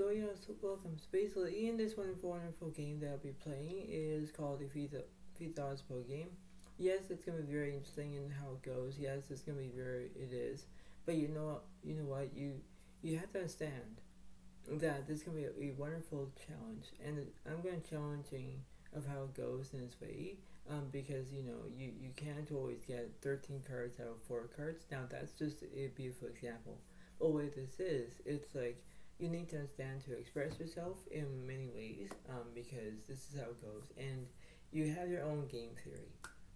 Zodiac, welcome. So basically, in this wonderful game that I'll be playing is called the $3 per game. Yes, it's gonna be very interesting in how it goes. Yes, it's gonna be it is. But you know what, you have to understand that this is gonna be a wonderful challenge, and I'm gonna challenging of how it goes in this way. Because you can't always get 13 cards out of 4 cards. Now that's just a beautiful example. But what this is, it's like you need to understand to express yourself in many ways, because this is how it goes. And you have your own game theory.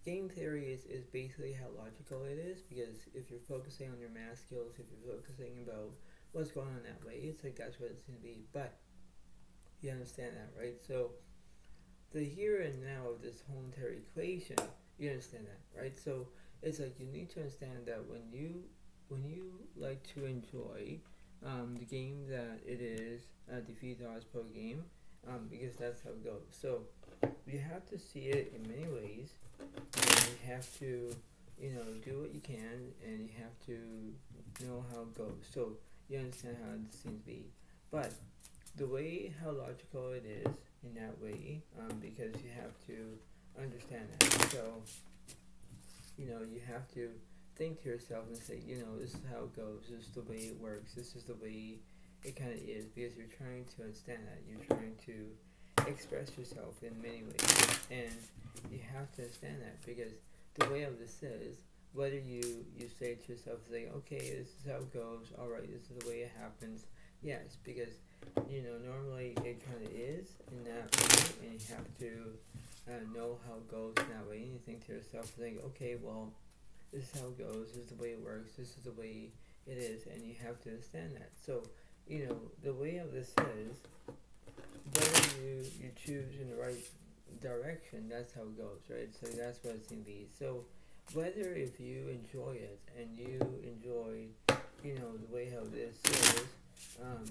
Game theory is basically how logical it is, because if you're focusing on your math skills, if you're focusing about what's going on that way, it's like that's what it's going to be. But you understand that, right? So the here and now of this whole entire equation, you understand that, right? So it's like you need to understand that when you like to enjoy the game that it is the $3 per game, because that's how it goes. So you have to see it in many ways, and you have to do what you can, and you have to know how it goes. So you understand how it seems to be, but the way how logical it is in that way, because you have to understand that. So you have to think to yourself and say, this is how it goes, this is the way it works, this is the way it kind of is, because you're trying to understand that, you're trying to express yourself in many ways, and you have to understand that, because the way of this is, whether you say to yourself, say, okay, this is how it goes, alright, this is the way it happens, yes, because normally it kind of is in that way, and you have to know how it goes in that way, and you think to yourself, like, okay, well, this is how it goes, this is the way it works, this is the way it is, and you have to understand that. So, the way of this is, whether you choose in the right direction, that's how it goes, right? So that's what it's going to be. So, whether if you enjoy it, and you enjoy, the way how this is,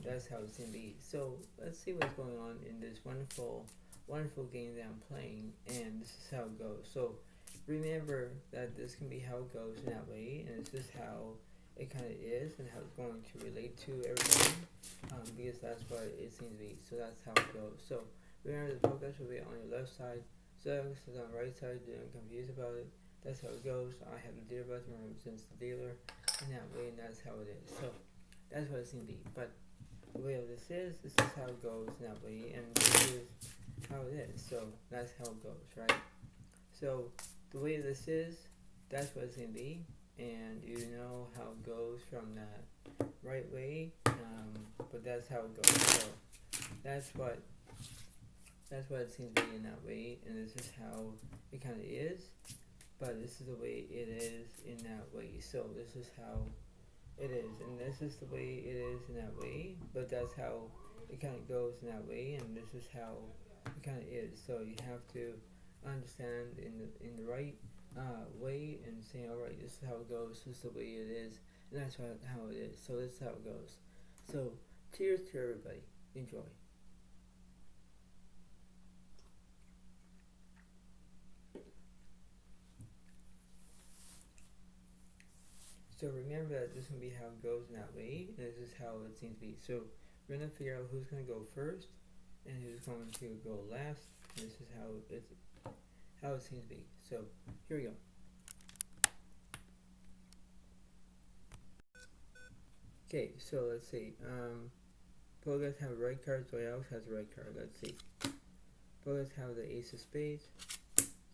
that's how it's going to be. So, let's see what's going on in this wonderful game that I'm playing, and this is how it goes. So, remember that this can be how it goes in that way, and this is how it kind of is, and how it's going to relate to everything, because that's what it seems to be. So that's how it goes. So remember, the focus will be on your left side, so this is on the right side. Don't get confused about it. That's how it goes. I have the dealer button represents the dealer in that way, and that's how it is. So that's what it seems to be. But the way of this is how it goes in that way, and this is how it is. So that's how it goes, right? So the way this is, that's what it's going to be, and you know how it goes from that right way, but that's how it goes. So that's what it seems to be in that way, and this is how it kind of is, but this is the way it is in that way. So this is how it is, and this is the way it is in that way, but that's how it kind of goes in that way, and this is how it kind of is. So you have to understand in the right way, and say, all right, this is how it goes, this is the way it is, and that's how it is. So this is how it goes. So cheers to everybody. Enjoy. So remember that this is going to be how it goes in that way, and this is how it seems to be. So we're going to figure out who's going to go first, and who's going to go last, and this is how it seems to be. So here we go. Okay, so let's see. Pogas have a red card, Zodiac has a red card. Let's see. Pogas have the ace of spades,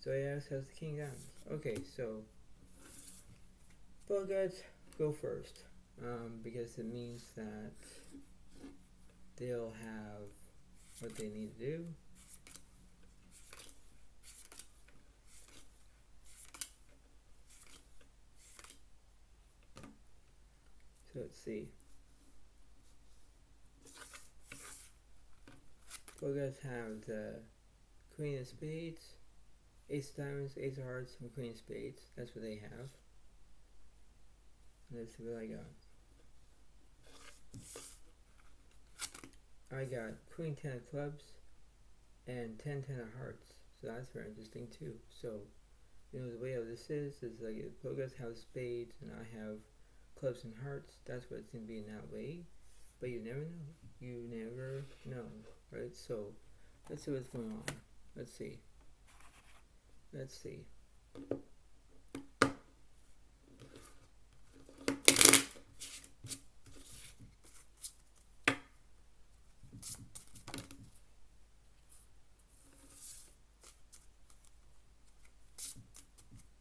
Zodiac has the king of diamonds. Okay, so Pogas go first, because it means that they'll have what they need to do. So let's see. Pogas have the queen of spades, ace of diamonds, ace of hearts, and queen of spades. That's what they have. Let's see what I got. I got queen 10 of clubs and 10 of hearts. So that's very interesting too. So, the way of this is like Pogas have spades and I have clubs and hearts. That's what it's going to be in that way. but you never know. You never know, right? So let's see what's going on. Let's see. Let's see.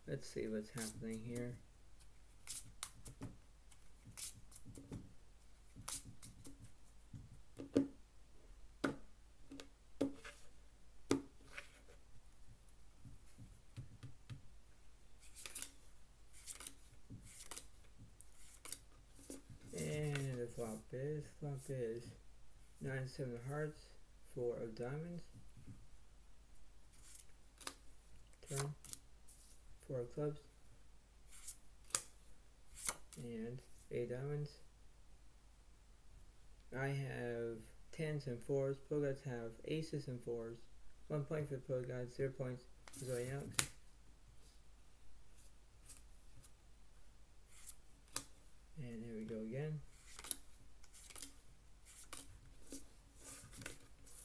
Let's see what's happening here. And the flop is 9-7 of hearts, 4 of diamonds. Turn, 4 of clubs, and 8 diamonds. I have 10s and 4s. Pro guys have aces and 4s. 1 point for pro guys, 0 points for Zodiac. And here we go again.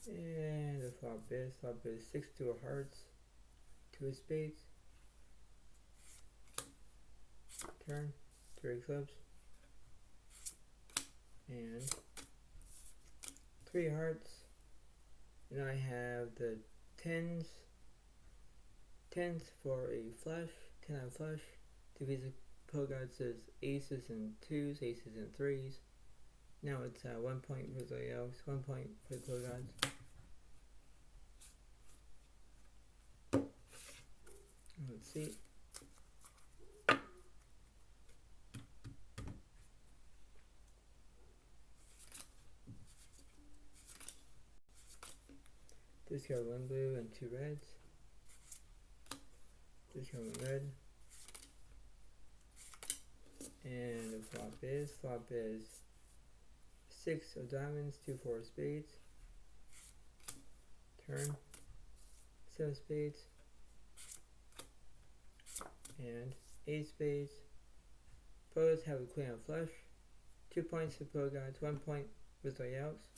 And the flop is 6 2 of hearts, 2 of spades. Turn, 3 of clubs, and 3 hearts. And I have the 10s for a flush, 10 out of flush. Defeats the pro guard says aces and 2s, aces and 3s. Now it's 1 point for Zodiac, 1 point for the pro guards. Let's see. Discard 1 blue and 2 reds. Discard 1 red. And the flop is 6 of diamonds, 2 4 of spades. Turn, 7 of spades, and 8 spades. Pros have a queen of flush. 2 points for pro guys, 1 point with Zodiacs.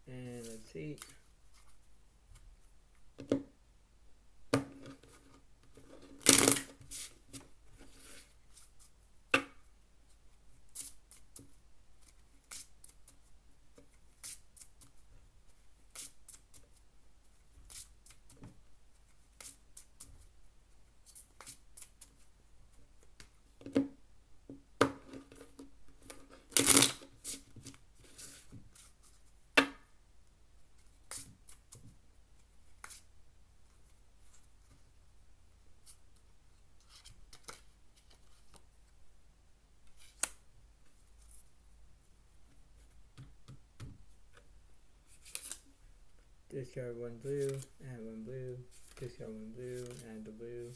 And let's see. Discard 1 blue, add 1 blue, discard 1 blue, add the blue,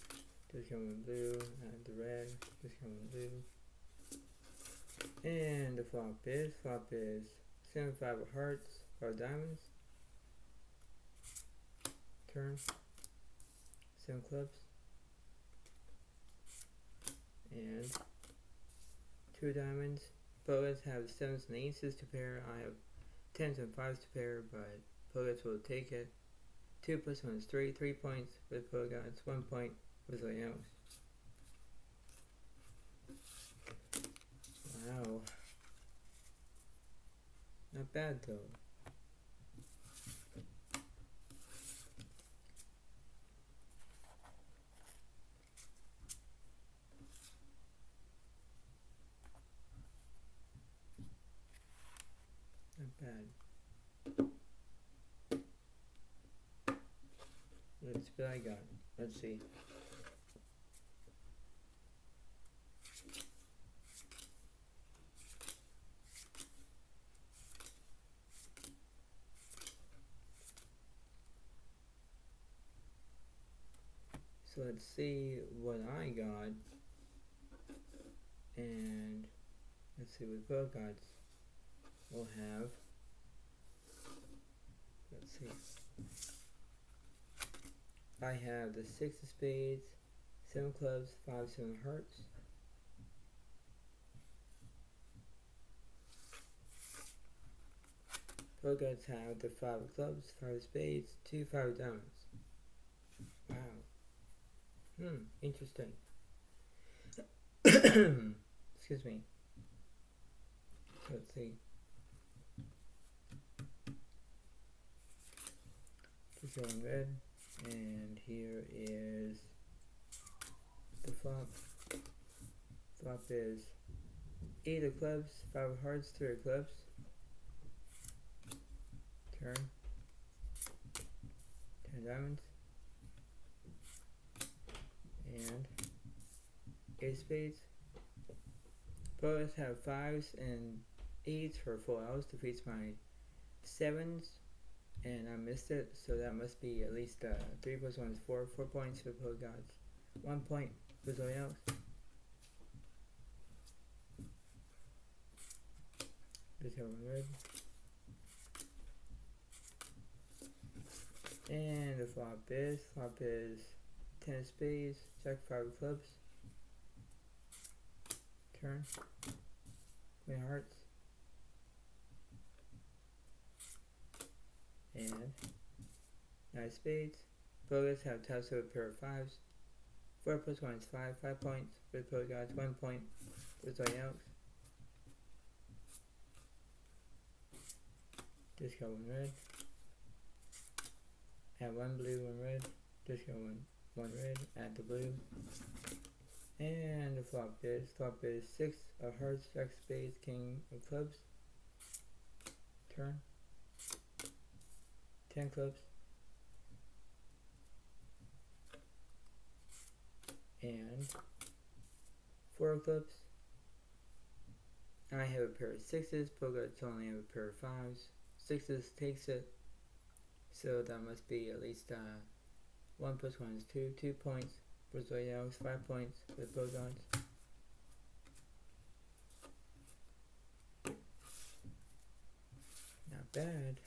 discard 1 blue, add the red, discard 1 blue. And the flop is 7 5 of hearts, 5 diamonds. Turn, 7 clubs, and 2 diamonds. Boas have 7s and aces to pair. I have 10s and 5s to pair, but Poguts will take it. 2 plus 1 is 3. 3 points with Poguts. 1 point with Zodiac. Wow. Not bad though. Not bad. Let's see what I got. Let's see. So let's see what I got. And let's see what both gods will have. Let's see. I have the 6 of spades, 7 clubs, 5, 7 hearts. Both guys have the 5 of clubs, 5 of spades, 2 5 of diamonds. Wow. Interesting. Excuse me. Let's see. Just going red, and here is the flop. Flop is 8 of clubs, 5 of hearts, 3 of clubs. Turn. 10 diamonds. And 8 spades. Both have 5s and 8s for full house. Defeats my 7s. And I missed it, so that must be at least 3 plus 1 is 4. 4 points for both gods. 1 point for Zodiac. Just have one red. And the flop is 10 of spades, jack 5 of clubs. Turn. Queen of hearts. And 9 of spades. Bogus have taps with a pair of 5s. 4 plus 1 is 5. 5 points for the gods. 1 point for Zodiac. Just got 1 red. Add 1 blue, 1 red. Just got 1 red. Add the blue. And the flop is 6 of hearts, jack of spades, king of clubs. Turn. 10 clubs. And 4 of clubs. I have a pair of 6s, Bogarts only have a pair of 5s. 6s takes it, so that must be at least 1 plus 1 is 2. 2 points for Zodiac, 5 points for Bogarts. Not bad.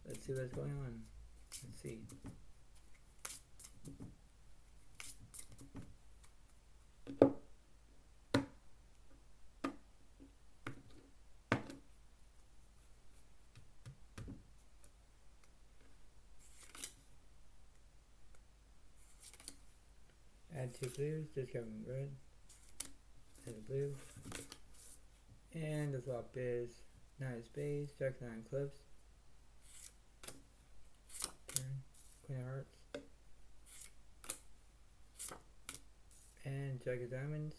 Let's see what's going on. Let's see. Add 2 blues, just got 1 red. Add a blue. And the flop is 9 of spades, jack 9 clubs. Turn. Queen of hearts. And jack of diamonds.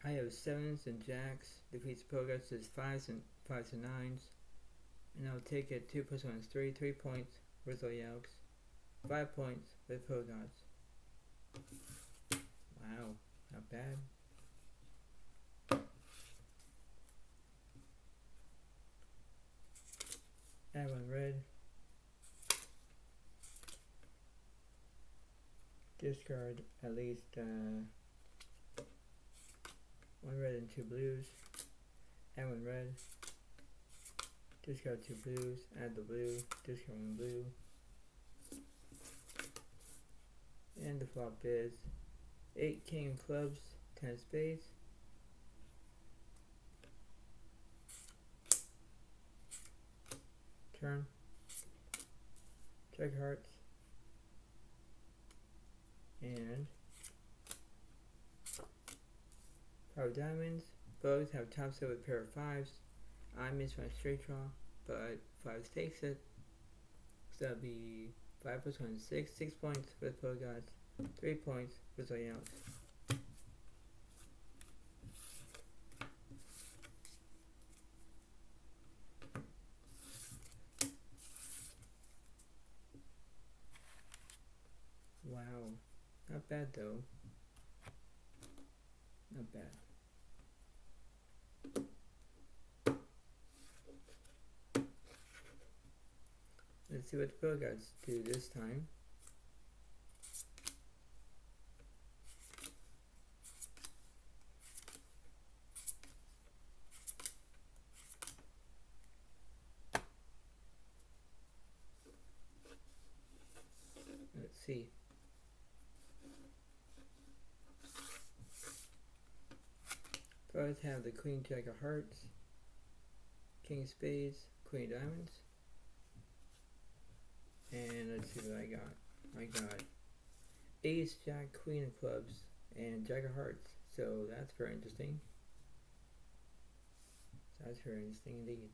I have 7s and jacks. Defeats Bogarts is 5s and 9s. And I'll take it 2 plus 1 is 3. 3 points for Zodiac. 5 points for Bogarts. Wow, not bad. Add 1 red. Discard at least 1 red and 2 blues. Add 1 red. Discard 2 blues. Add the blue. Discard 1 blue. And the flop is 8 king of clubs, 10 of spades. Turn. Jack hearts. And 5 diamonds. Both have tops with a pair of 5s. I missed my straight draw, but 5 takes it. So that'll be 5 plus 1 is 6. 6 points for the Bogarts. 3 points for Zodiac. Wow, not bad though. Not bad. Let's see what the pro guys do this time. Let's see. Pros have the Queen Jack of Hearts, King of Spades, Queen of Diamonds, and let's see what I got. I got Ace, Jack, Queen of Clubs, and Jack of Hearts. So that's very interesting. That's very interesting indeed.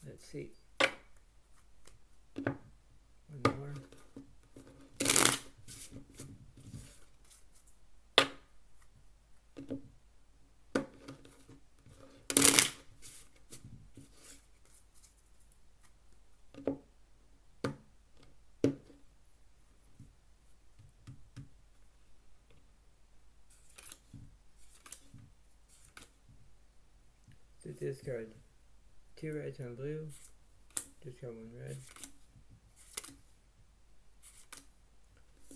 Let's see. One more. So discard 2 reds, 1 blue. Discard 1 red.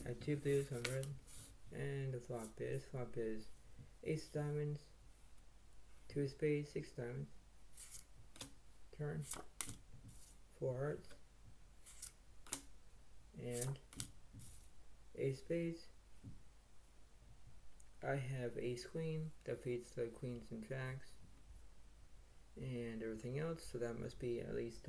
Add 2 blues, 1 red. And the flop is Ace of Diamonds, 2 of Spades, 6 Diamonds. Turn. 4 Hearts. And Ace Spades. I have Ace Queen, that feeds the Queens and Jacks. And everything else, so that must be at least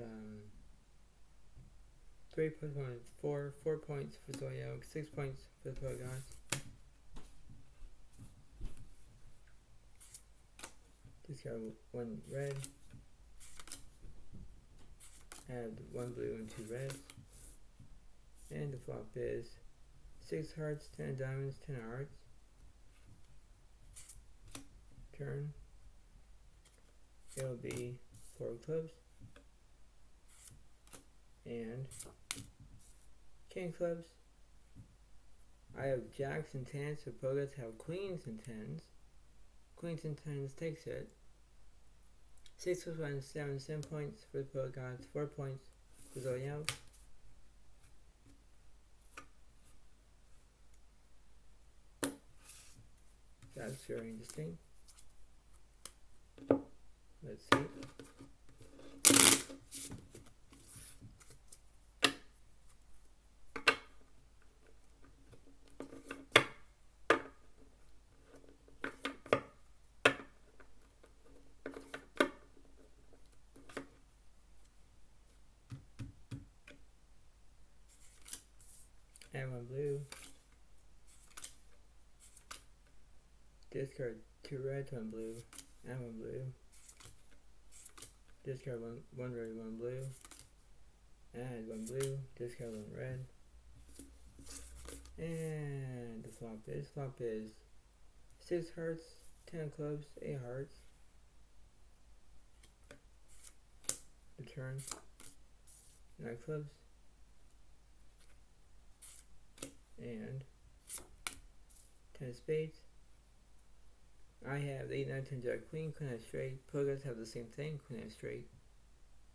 3 plus 1 is 4 points for Zodiac, 6 points for the pro guys. Discard 1 red, add 1 blue and 2 reds, and the flop is 6 hearts, 10 diamonds, 10 hearts. Turn. It'll be 4 clubs and king clubs. I have jacks and tens, so Pogas have queens and tens. Queens and tens takes it. 6 plus 1 is 7, 7 points for the Pogas, 4 points for Zodiac. That's very interesting. Let's see. And 1 blue. Discard 2 reds, 1 blue, and 1 blue. Discard 1 red, 1 blue. Add 1 blue. Discard 1 red. And the flop is 6 hearts, 10 clubs, 8 hearts. The turn. 9 clubs. And 10 spades. I have 8, 9, 10, jack, queen, queen has straight. Pogas have the same thing, queen has straight.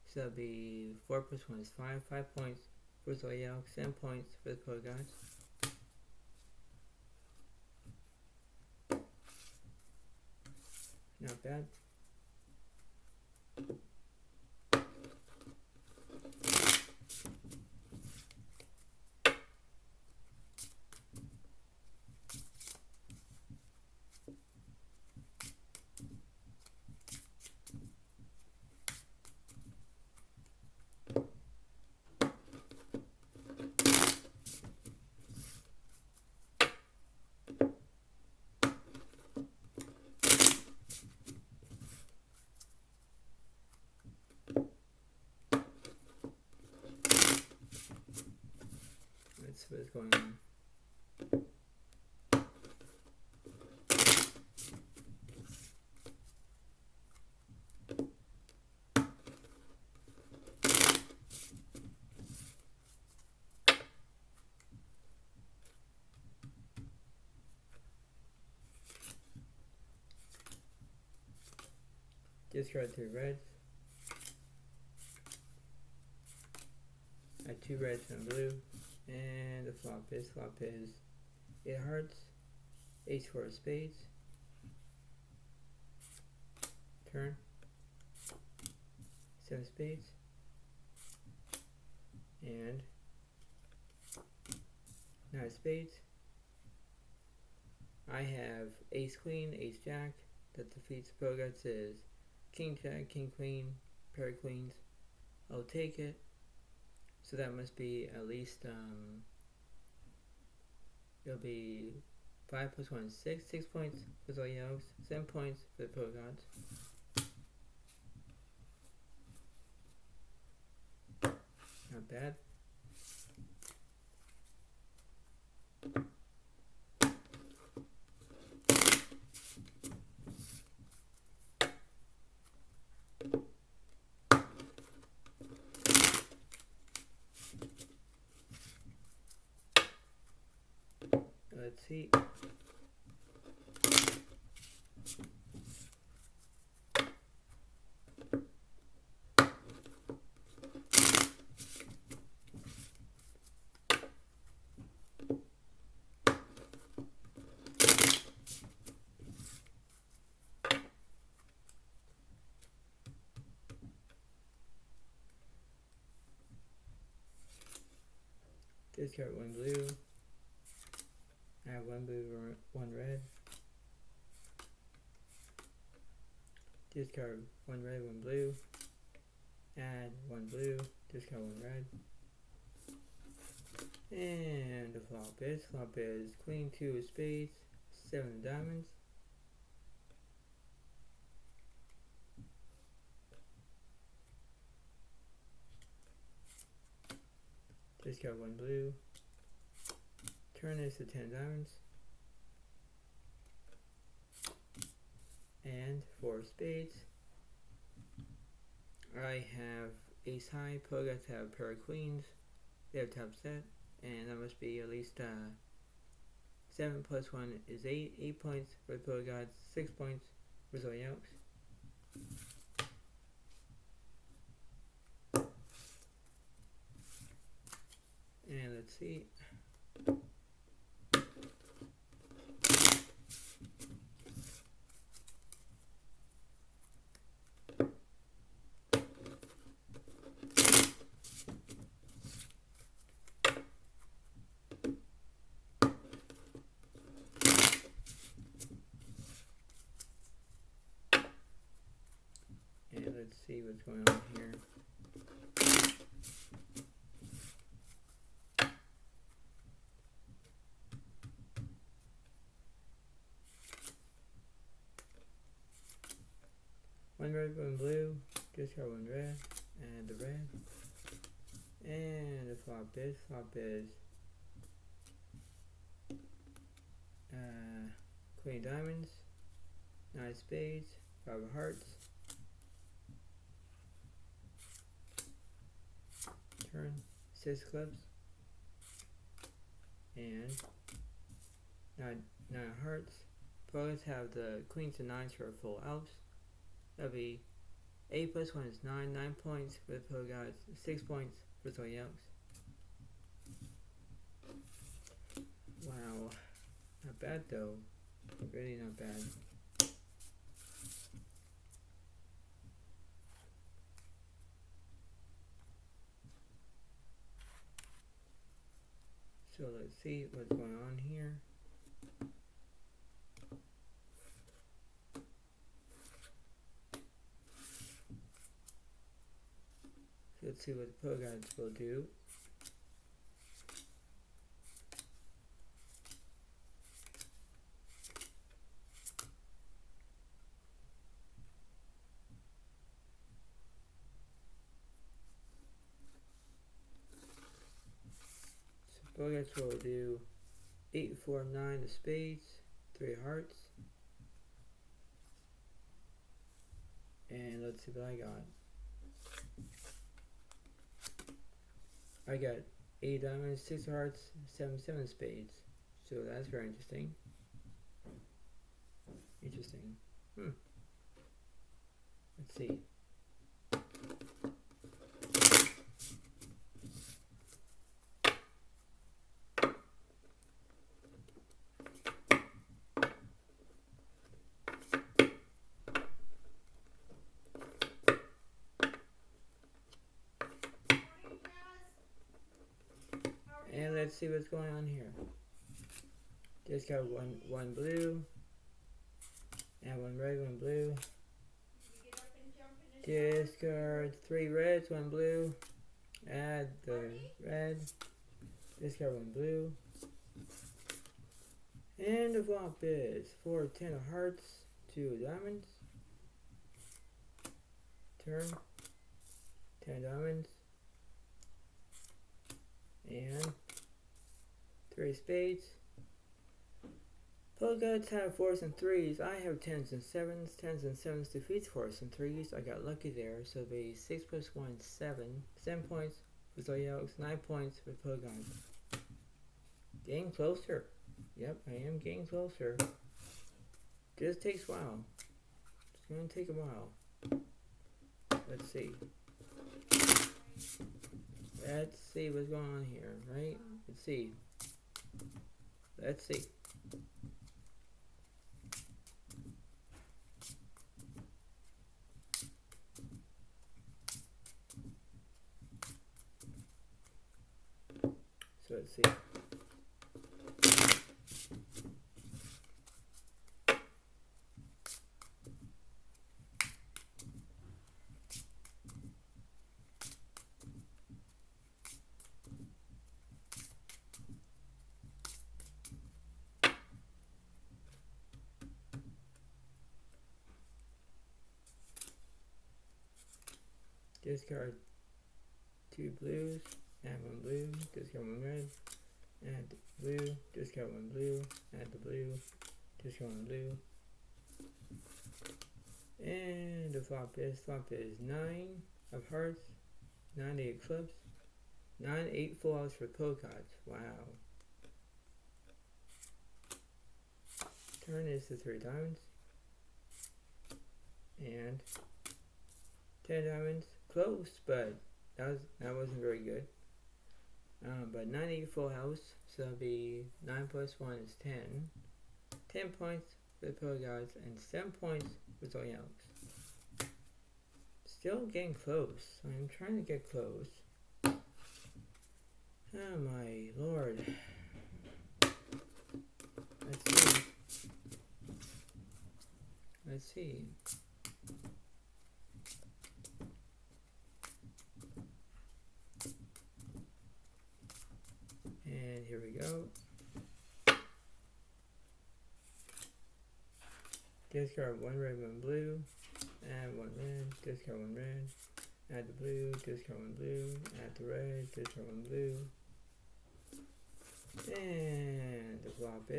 So that'll be 4 plus 1 is 5, 5 points for Zodiac, 7 points for the Pogas. Not bad. what is going on. Discard 3 reds. Add 2 reds and blue. And the flop is 8 hearts, ace 4 of spades. Turn. 7 spades. And 9 spades. I have ace queen, ace jack. That defeats the Pogots is king jack, king queen, pair of queens. I'll take it. So that must be at least it'll be 5 plus 1 is 6. 6 points for Zodiac, 7 points for the Pogots. Not bad. Let's see. Discard 1 blue. I have 1 blue, 1 red. Discard 1 red, 1 blue. Add 1 blue. Discard 1 red. And the flop is queen 2 of spades, 7 of diamonds. Discard 1 blue. Turn is the 10 diamonds. And 4 spades. I have ace high, Pogots have a pair of queens. They have top set. And that must be at least 7 plus 1 is 8. 8 points for the Pogots, 6 points for Zodiac. And let's see. And let's see what's going on here. One red, 1 blue, discard 1 red, and the red. And the flop is queen diamonds, 9 spades, 5 of hearts. Turn, 6 clubs, and 9 of hearts. Pogots have the queens and 9s for full outs. That'll be 8 plus 1 is 9. 9 points for the Pogots, 6 points for Zodiac. Wow, not bad though. Really not bad. So let's see what's going on here. Let's see what the Pogots will do. But I guess we'll do 8, 4, 9 of spades, 3 hearts. And let's see what I got. I got 8 diamonds, 6 hearts, 7 spades. So that's very interesting. Interesting. Let's see. And let's see what's going on here. Just got one blue, and 1 red, 1 blue. Discard 3 reds, 1 blue. Add the red. Discard 1 blue. And the flop is 4, 10 of hearts, 2 diamonds. Turn. 10 diamonds. And 3 spades. Polka dots have 4s and 3s. I have 10s and 7s. 10s and 7s defeats 4s and 3s. I got lucky there. So it'll be 6 plus 1, 7. 7 points for Zodiacs. 9 points for polka dots. Getting closer. Yep, I am getting closer. Just takes a while. It's going to take a while. Let's see. Let's see what's going on here, right? Let's see. Let's see. So let's see. Discard 2 blues, add 1 blue, discard 1 red, add the blue, discard 1 blue, add the blue, discard 1 blue. And the flop is 9 of hearts, 9 8 clubs, 9 8 full outs for polka dots. Wow. Turn is the 3 diamonds. And 10 diamonds. Close, but that wasn't very good. But 9 8 full house, so it'll be 9 plus 1 is 10. 10 points for the polka dots and 7 points for Zodiacs. Still getting close. I'm trying to get close. Oh my lord. Let's see. Let's see. And here we go. Discard 1 red, 1 blue. Add 1 red. Discard 1 red. Add the blue. Discard 1 blue. Add the red. Discard 1 blue. And the flop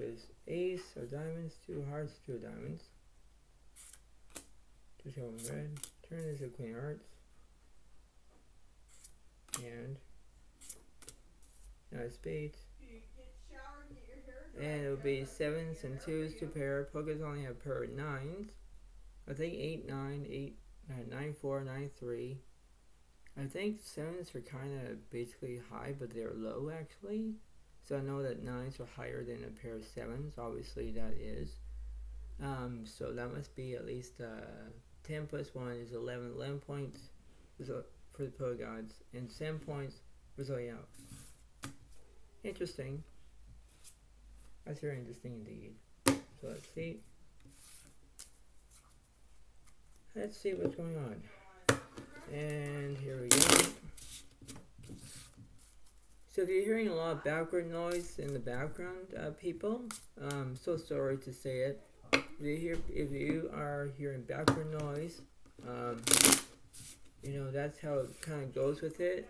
is ace of diamonds, 2 hearts, 2 diamonds. Discard 1 red. Turn is a queen of hearts. And 9 spades. And it'll be 7s and 2s to pair. Polkas only have pair 9s. I think 8, 9, 8, 9, 4, 9, 3. I think 7s are kind of basically high, but they're low actually. So I know that 9s are higher than a pair of 7s. Obviously that is. So that must be at least 10 plus 1 is 11. 11 points for the polka dots and 7 points for Zodiacs. Interesting. That's very interesting indeed. So let's see. Let's see what's going on. And here we go. So if you're hearing a lot of background noise in the background, people, so sorry to say it. If you are hearing background noise, you know, that's how it kind of goes with it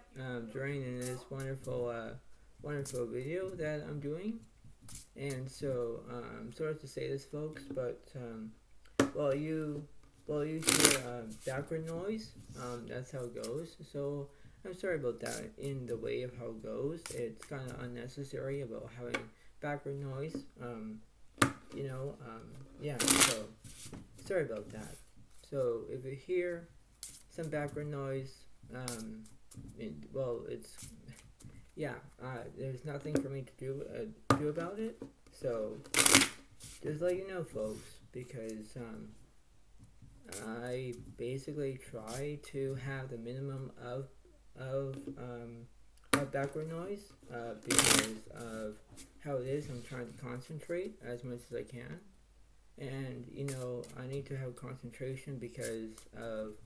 during this wonderful wonderful video that I'm doing. And so, sorry to say this, folks, but well, you hear background noise. That's how it goes. So I'm sorry about that. In the way of how it goes, it's kind of unnecessary about having background noise. Yeah. So sorry about that. So if you hear some background noise, it's yeah. There's nothing for me to do about it. So just let you know, folks, because I basically try to have the minimum of background noise because of how it is. I'm trying to concentrate as much as I can, and I need to have concentration because of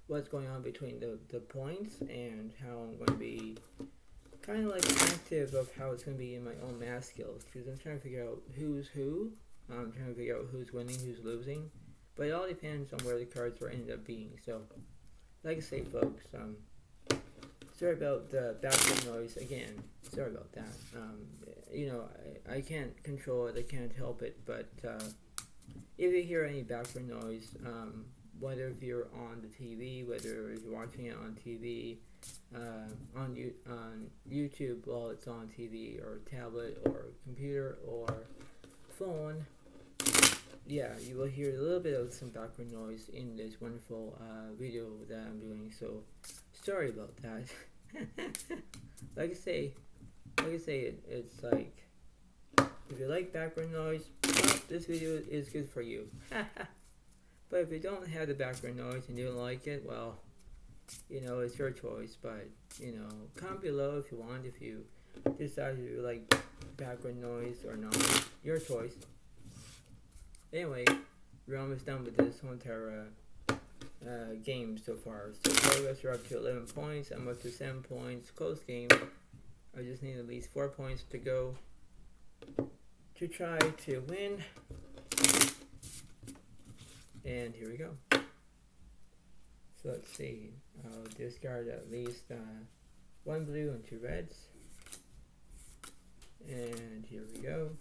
what's going on between the points and how I'm going to be kind of like active of how it's going to be in my own math skills, because I'm trying to figure out who's who. I'm trying to figure out who's winning, who's losing, but it all depends on where the cards are ended up being. So, like I say, folks, sorry about the background noise again. Sorry about that. I can't control it. I can't help it. But if you hear any background noise, whether if you're on the TV, whether you're watching it on TV, on YouTube while it's on TV, or tablet, or computer, or phone, yeah, you will hear a little bit of some background noise in this wonderful video that I'm doing. So sorry about that. like I say, it's like, if you like background noise, well, this video is good for you. But if you don't have the background noise and you don't like it, well, it's your choice. But comment below if you want, if you decide you like background noise or not, your choice. Anyway, we're almost done with this whole entire game so far. So progress, are up to 11 points. I'm up to 7 points. Close game. I just need at least 4 points to go to try to win. And here we go. So let's see. I'll discard at least 1 blue and 2 reds. And here we go.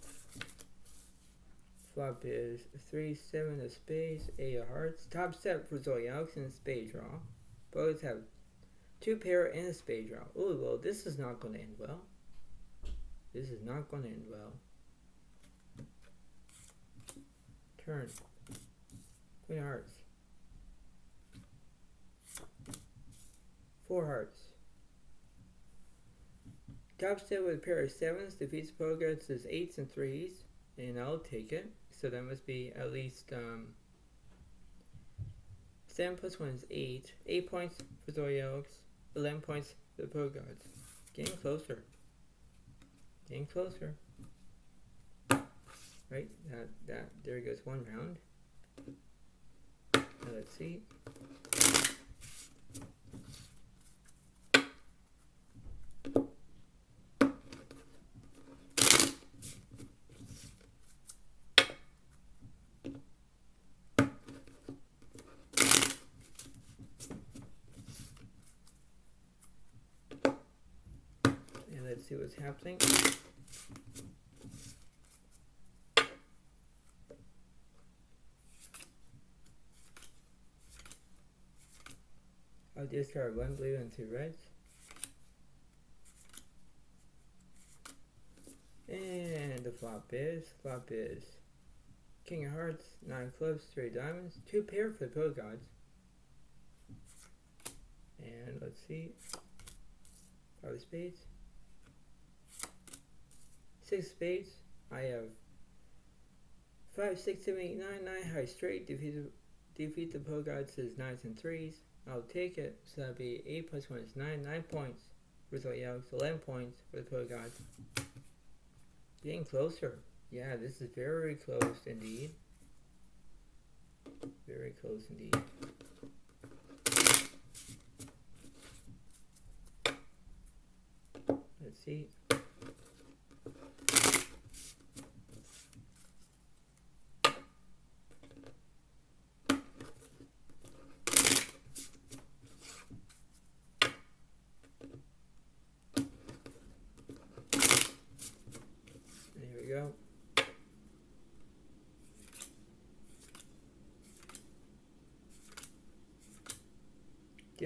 Flop is 3, 7 of spades, 8 of hearts. Top step for Zodiac and spade draw. Both have 2 pair and a spade draw. Oh, well, this is not going to end well. This is not going to end well. Turn. Queen of hearts. 4 hearts. Top step with a pair of 7s defeats opponents is 8s and 3s, and I'll take it. So that must be at least 7 plus 1 is 8. 8 points for Zodiac, 11 points for the Pro Gods. Getting closer. Getting closer. Right? There goes one round. Now let's see. Let's see what's happening. I'll discard 1 blue and 2 reds. And the flop is King of Hearts, 9 clubs, 3 diamonds, 2 pair for the Pro Gods. And let's see. 5 of spades. 6 spades. I have 5, 6, 7, 8, 9, 9 high straight. Defeat the Pro Gods says 9s and 3s. I'll take it. So that'll be 8 plus 1 is 9. 9 points for Zodiac. 11 points for the Pro Gods. Getting closer. Yeah, this is very close indeed. Very close indeed. Let's see.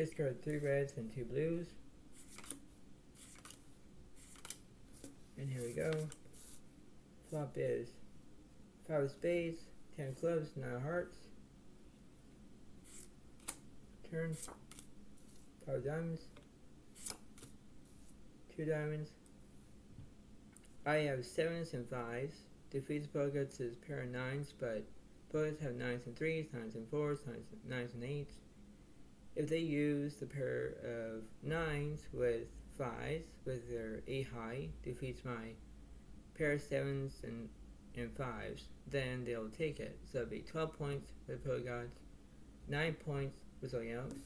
Discard 3 reds and 2 blues. And here we go. Flop is 5 of spades, 10 of clubs, 9 of hearts. Turn. 5 of diamonds. 2 diamonds. I have 7s and 5s. Defeats opponents is pair of 9s, but opponents have 9s and 3s, 9s and 4s, 9s and 8s. If they use the pair of 9s with 5s with their 8 high, defeats my pair of 7s and 5s, then they'll take it. So it'll be 12 points for the polygons, 9 points for Zodiacs.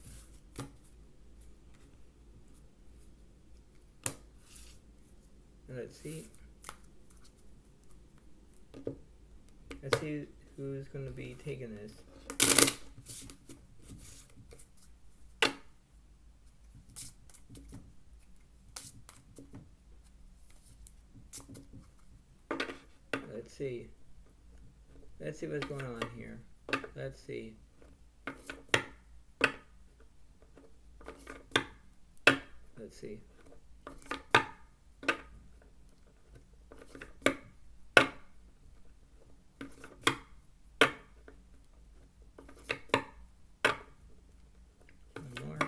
And let's see who's going to be taking this. Let's see what's going on here. Let's see. One more.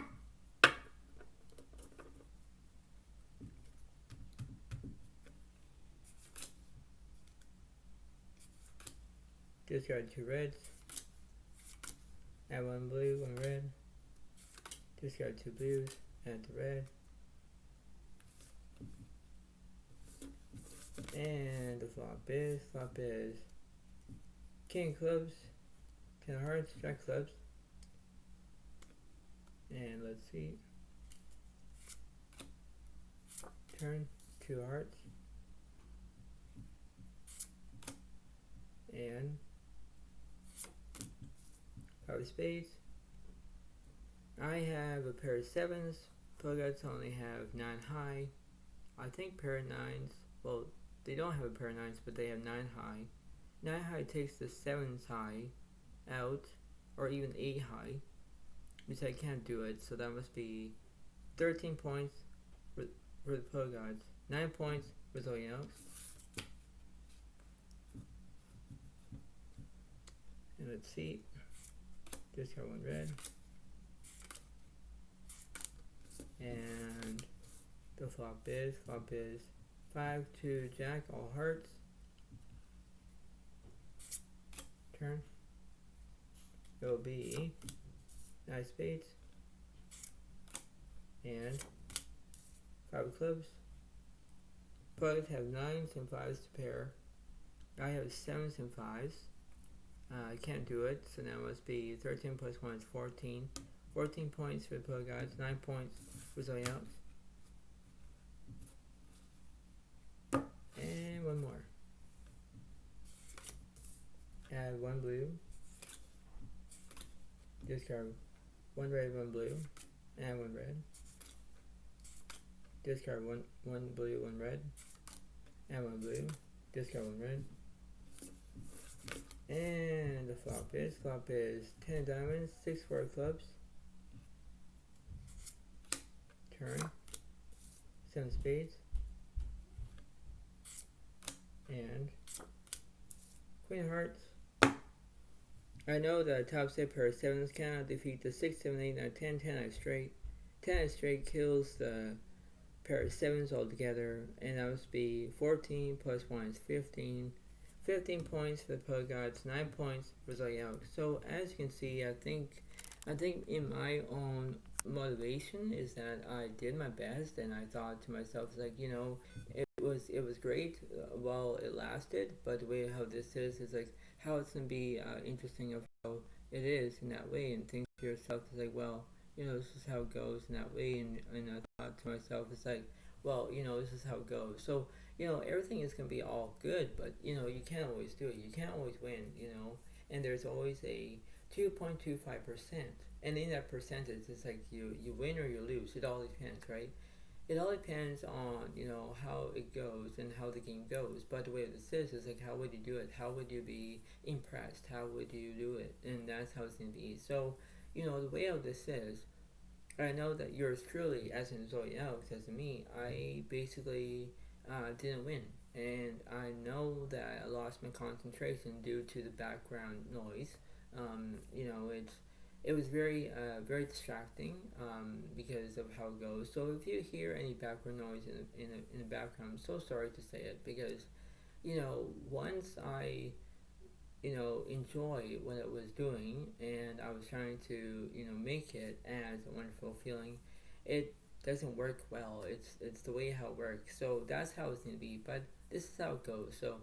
Discard 2 reds. Add 1 blue, 1 red. Discard 2 blues. Add the red. And the flop is King of clubs, 10 of hearts, Jack clubs. And let's see. Turn 2 hearts. And 5 of spades. I have a pair of 7s. Pogots only have 9 high. I think pair of 9s, well, they don't have a pair of 9s, but they have 9 high. 9 high takes the 7s high out, or even 8 high, which I can't do it, so that must be 13 points for the Pogots, 9 points for Zodiacs. And let's see. Discard 1 red. And the flop is 5 to Jack, all hearts. Turn. It will be 9 spades. And 5 of clubs. Players have 9s and 5s to pair. I have 7s and 5s. I can't do it, so now it must be 13 plus 1 is 14. 14 points for the pro guys, 9 points for Zodiacs. And one more. Add 1 blue. Discard 1 red, 1 blue. Add 1 red. Discard 1 blue, 1 red. Add 1 blue. Discard 1 red. And the flop is 10 diamonds, 6 4 clubs. Turn. 7 spades. And Queen of Hearts. I know that top set pair of 7s cannot defeat the 6, 7, 8, 9, 10, 10 out straight. 10 out straight kills the pair of 7s altogether, and that must be 14 plus 1 is 15. 15 points for the Pro Gods, 9 points for Zodiac. So as you can see, I think in my own motivation is that I did my best, and I thought to myself, like, you know, it was great while it lasted, but the way how this is like how it's gonna be interesting of how it is in that way, and think to yourself, it's like, well, you know, this is how it goes in that way, and I thought to myself, it's like, well, you know, this is how it goes. So, you know, everything is going to be all good, but, you know, you can't always do it. You can't always win, you know, and there's always a 2.25%. And in that percentage, it's like you win or you lose. It all depends, right? It all depends on, you know, how it goes and how the game goes. But the way this is like, how would you do it? How would you be impressed? How would you do it? And that's how it's going to be. So, you know, the way of this is, I know that yours truly, as in Zodiac, as in me, I basically didn't win. And I know that I lost my concentration due to the background noise. It was very distracting because of how it goes. So if you hear any background noise in the background, I'm so sorry to say it because once I enjoy what I was doing and I was trying to make it as a wonderful feeling, it doesn't work well. It's the way how it works. So that's how it's gonna be. But this is how it goes. So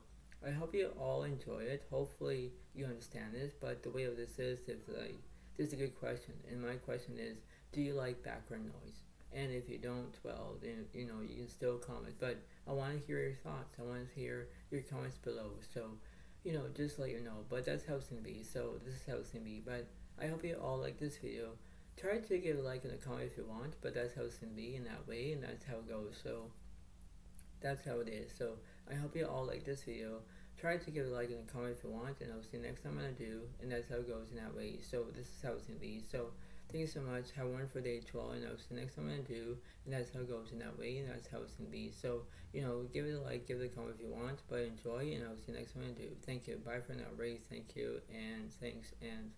I hope you all enjoy it. Hopefully you understand this. But the way of this is, it's like this is a good question. And my question is, do you like background noise? And if you don't, well, then you can still comment. But I want to hear your thoughts. I want to hear your comments below. So just let you know. But that's how it's gonna be. So this is how it's gonna be. But I hope you all like this video. Try to give a like and a comment if you want, but that's how it's gonna be in that way, and that's how it goes. So that's how it is. So I hope you all like this video. Try to give a like and a comment if you want, and I'll see you next time when I do, and that's how it goes in that way. So this is how it's gonna be. So thank you so much. Have a wonderful day to all, and I'll see you next time when I do, and that's how it goes in that way, and that's how it's gonna be. So give it a like, give it a comment if you want, but enjoy, and I'll see you next time when I do. Thank you. Bye for now, Ray. Thank you, and thanks, and